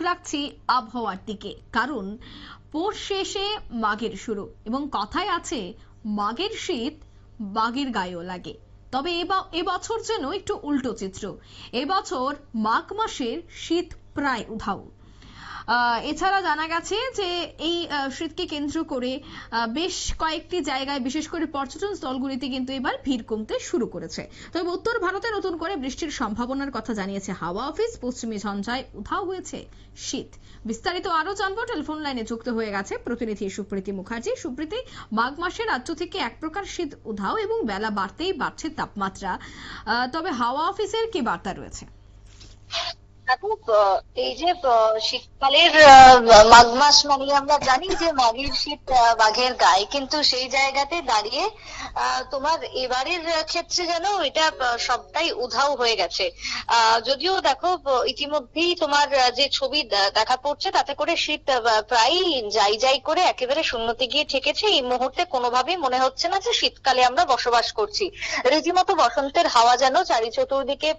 রাখছি আবহাওয়ার দিকে, কারণ পৌষ শেষে মাঘের শুরু এবং কথায় আছে মাঘের শীত বাঘের গায়েও লাগে। তবে এবছর যেন একটু উল্টো চিত্র। এবছর মাঘ মাসের শীত প্রায় উধাও। এছাড়া জানা গেছে যে এই শীতকে কেন্দ্র করে বেশ কয়েকটি জায়গায় বিশেষ করে পর্যটন স্থলগুলিতে কিন্তু এবার ভিড় কমতে শুরু করেছে। তবে উত্তর ভারতে নতুন করে বৃষ্টির সম্ভাবনার কথা জানিয়েছে হাওয়া অফিস। পশ্চিমী ঝঞ্ঝায় উধাও হয়েছে শীত। বিস্তারিত আরো জানবো, টেলিফোন লাইনে যুক্ত হয়ে গেছে প্রতিনিধি সুপ্রীতি মুখার্জি। সুপ্রীতি, মাঘ মাসে রাজ্য থেকে এক প্রকার শীত উধাও এবং বেলা বাড়তেই বাড়ছে তাপমাত্রা, তবে হাওয়া অফিসের কি বার্তা রয়েছে? এই যে শীতকালের মাঘ মাস মানে আমরা জানি যে মাঘের শীত বাঘের গায়ে, কিন্তু সেই জায়গাতে দাঁড়িয়ে তোমার এবারের ক্ষেত্রে যেন এটা সবটাই উধাও হয়ে গেছে। যদিও দেখো ইতিমধ্যেই তোমার যে ছবি দেখা পড়ছে তাতে করে শীত প্রায় যাই যাই করে একেবারে শূন্যতে গিয়ে ঠেকেছে। এই মুহূর্তে কোনোভাবেই মনে হচ্ছে না যে শীতকালে আমরা বসবাস করছি। রীতিমতো বসন্তের হাওয়া যেন চারি চতুর্দিকে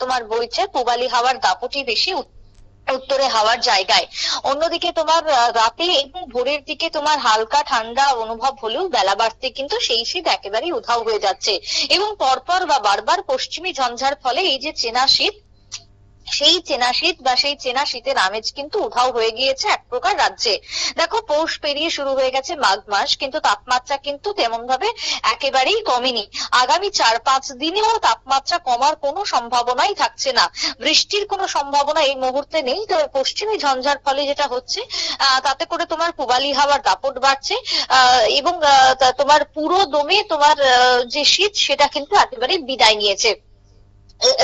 তোমার বইছে, পূবালি হাওয়ার দাপটি বেশি উত্তরে হাওয়ার জায়গায়। অন্যদিকে তোমার রাতে এবং ভোরের দিকে তোমার হালকা ঠান্ডা অনুভব হলেও বেলা বাড়তে কিন্তু সেই শীত একেবারেই উধাও হয়ে যাচ্ছে এবং পরপর বা বারবার পশ্চিমী ঝঞ্ঝার ফলে এই যে চেনা শীত, সেই চেনা শীত বা সেই চেনা শীতের আমেজ কিন্তু উধাও হয়ে গিয়েছে এক প্রকার রাজ্যে। দেখো পৌষ পেরিয়ে শুরু হয়ে গেছে মাঘ মাস, কিন্তু তাপমাত্রা কিন্তু তেমন ভাবে একেবারেই কমেনি। আগামী 4-5 দিনেও তাপমাত্রা কমার কোনো সম্ভাবনাই থাকছে না। বৃষ্টির কোনো সম্ভাবনা এই মুহূর্তে নেই। তবে পশ্চিমী ঝঞ্ঝার ফলে যেটা হচ্ছে তাতে করে তোমার পূবালি হাওয়ার দাপট বাড়ছে এবং তোমার পুরো দমে তোমার যে শীত সেটা কিন্তু একেবারে বিদায় নিয়েছে।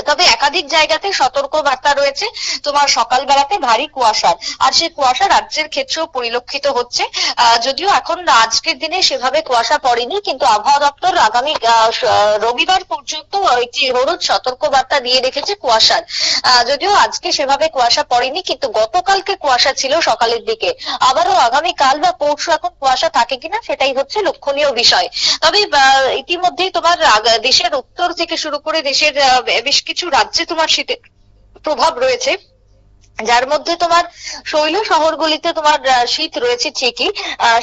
তবে একাধিক জায়গাতে সতর্ক বার্তা রয়েছে তোমার সকালবেলাতে ভারী কুয়াশার, আর সেই কুয়াশা রাজ্যের ক্ষেত্রেও পরিলক্ষিত হচ্ছে। যদিও এখন আজকের দিনে সেভাবে কুয়াশা পড়েনি, কিন্তু আবহাওয়া দপ্তর আগামী রবিবার পর্যন্ত একটি হলুদ সতর্ক বার্তা দিয়ে রেখেছে কুয়াশার। যদিও আজকে সেভাবে কুয়াশা পড়েনি, কিন্তু গতকালকে কুয়াশা ছিল সকালের দিকে। আবারও আগামী কাল বা পরশু এখন কুয়াশা থাকে কিনা সেটাই হচ্ছে লক্ষণীয় বিষয়। তবে ইতিমধ্যেই তোমার দেশের উত্তর থেকে শুরু করে দেশের বেশ কিছু রাজ্যে তোমার শীতের প্রভাব রয়েছে, যার মধ্যে তোমার শৈল শহরগুলিতে তোমার শীত রয়েছে ঠিকই,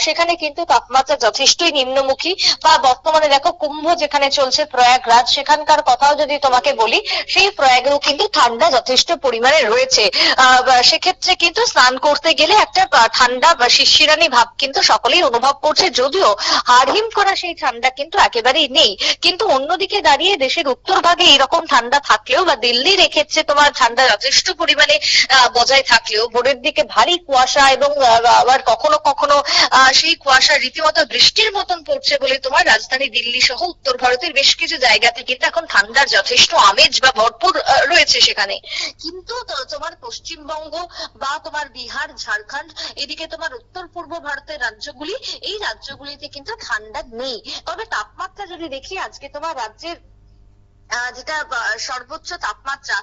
সেখানে কিন্তু তাপমাত্রা যথেষ্টই নিম্নমুখী। বা বর্তমানে দেখো কুম্ভ যেখানে চলছে প্রয়াগরাজ, সেখানকার কথাও যদি তোমাকে বলি, সেই প্রয়াগেও কিন্তু ঠান্ডা যথেষ্ট পরিমাণে রয়েছে। সেক্ষেত্রে কিন্তু স্নান করতে গেলে একটা ঠান্ডা বা শিরশিরানি ভাব কিন্তু সকলেই অনুভব করছে, যদিও হাড়হিম করা সেই ঠান্ডা কিন্তু একেবারেই নেই। কিন্তু অন্যদিকে দাঁড়িয়ে দেশের উত্তর ভাগে এরকম ঠান্ডা থাকলেও বা দিল্লির এক্ষেত্রে তোমার ঠান্ডা যথেষ্ট পরিমাণে বজায় থাকলেও ভোরের দিকে ভারী কুয়াশা এবং আবার কখনো কখনো সেই কুয়াশা রীতিমতো বৃষ্টির মতন পড়ছে বলে তোমার রাজধানী দিল্লি সহ উত্তর ভারতের বেশ কিছু জায়গাতে কিন্তু এখন ঠান্ডার যথেষ্ট আমেজ বা ভরপুর রয়েছে সেখানে। কিন্তু তোমার পশ্চিমবঙ্গ বা তোমার বিহার, ঝাড়খণ্ড, এদিকে তোমার উত্তর পূর্ব ভারতের রাজ্যগুলি, এই রাজ্যগুলিতে কিন্তু ঠান্ডা নেই। তবে তাপমাত্রা যদি দেখি আজকে তোমার রাজ্যের যেটা সর্বোচ্চ তাপমাত্রা,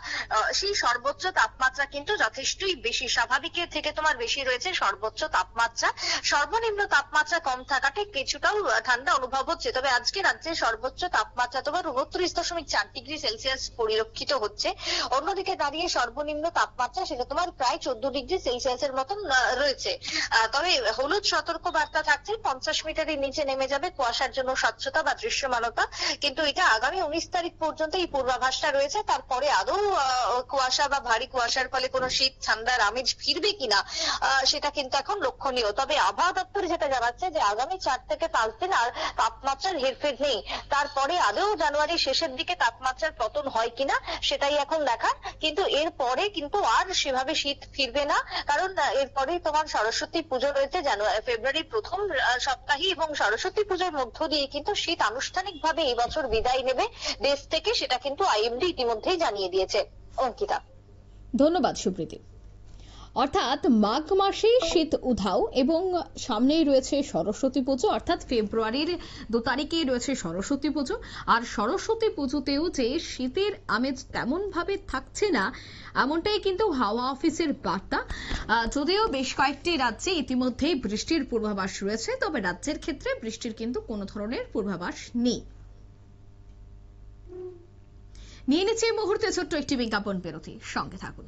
সেই সর্বোচ্চ তাপমাত্রা কিন্তু যথেষ্টই বেশি, স্বাভাবিকের থেকে তোমার বেশি রয়েছে সর্বোচ্চ তাপমাত্রা। সর্বনিম্ন তাপমাত্রা কম থাকাতে কিছুটাও ঠান্ডা অনুভব হচ্ছে। তবে আজকে রাজ্যের সর্বোচ্চ তাপমাত্রা তোমার 29.4 ডিগ্রি সেলসিয়াস পরিলক্ষিত হচ্ছে। অন্যদিকে দাঁড়িয়ে সর্বনিম্ন তাপমাত্রা সেটা তোমার প্রায় 14 ডিগ্রি সেলসিয়াসের মতন রয়েছে। তবে হলুদ সতর্ক বার্তা থাকছে, 50 মিটারের নিচে নেমে যাবে কুয়াশার জন্য স্বচ্ছতা বা দৃশ্যমানতা। কিন্তু এটা আগামী 19 তারিখ পর্যন্ত এই পূর্বাভাসটা রয়েছে। তারপরে আদৌ কুয়াশা বা ভারী কুয়াশার ফলে কোনো শীত ঠান্ডার আমেজ ফিরবে কিনা সেটা কিন্তু এখন লক্ষণীয়। তবে আবহাওয়া দপ্তর যেটা জানাচ্ছে যে আগামী 4 থেকে 5 দিন আর তাপমাত্রার হেরফের নেই। তারপরে আদৌ জানুয়ারি শেষের দিকে তাপমাত্রার পতন হয় কিনা সেটাই এখন দেখার। কিন্তু এরপরে কিন্তু আর সেভাবে শীত ফিরবে না, কারণ এরপরেই তোমার সরস্বতী পুজো রয়েছে ফেব্রুয়ারির প্রথম সপ্তাহে, এবং সরস্বতী পুজোর মধ্য দিয়ে কিন্তু শীত আনুষ্ঠানিকভাবে এই বছর বিদায় নেবে দেশ থেকে, সেটা কিন্তু আইএমডি ইতিমধ্যেই জানিয়ে দিয়েছে। অঙ্কিতা, ধন্যবাদ সুপ্রীতি। অর্থাৎ মাঘ মাসে শীত উধাও এবং সামনেই রয়েছে সরস্বতী পুজো, অর্থাৎ ফেব্রুয়ারির 2 তারিখে রয়েছে সরস্বতী পুজো। আর সরস্বতী পুজোতেও যে শীতের আমেজ তেমন ভাবে থাকছে না, এমনটাই কিন্তু হাওয়া অফিসের বার্তা। যদিও বেশ কয়েকটি রাজ্যে ইতিমধ্যেই বৃষ্টির পূর্বাভাস রয়েছে, তবে রাজ্যের ক্ষেত্রে বৃষ্টির কিন্তু কোনো ধরনের পূর্বাভাস নেই। নিয়ে নিচ্ছে এই মুহূর্তে ছোট্ট একটি বিজ্ঞাপন বিরতি, সঙ্গে থাকুন।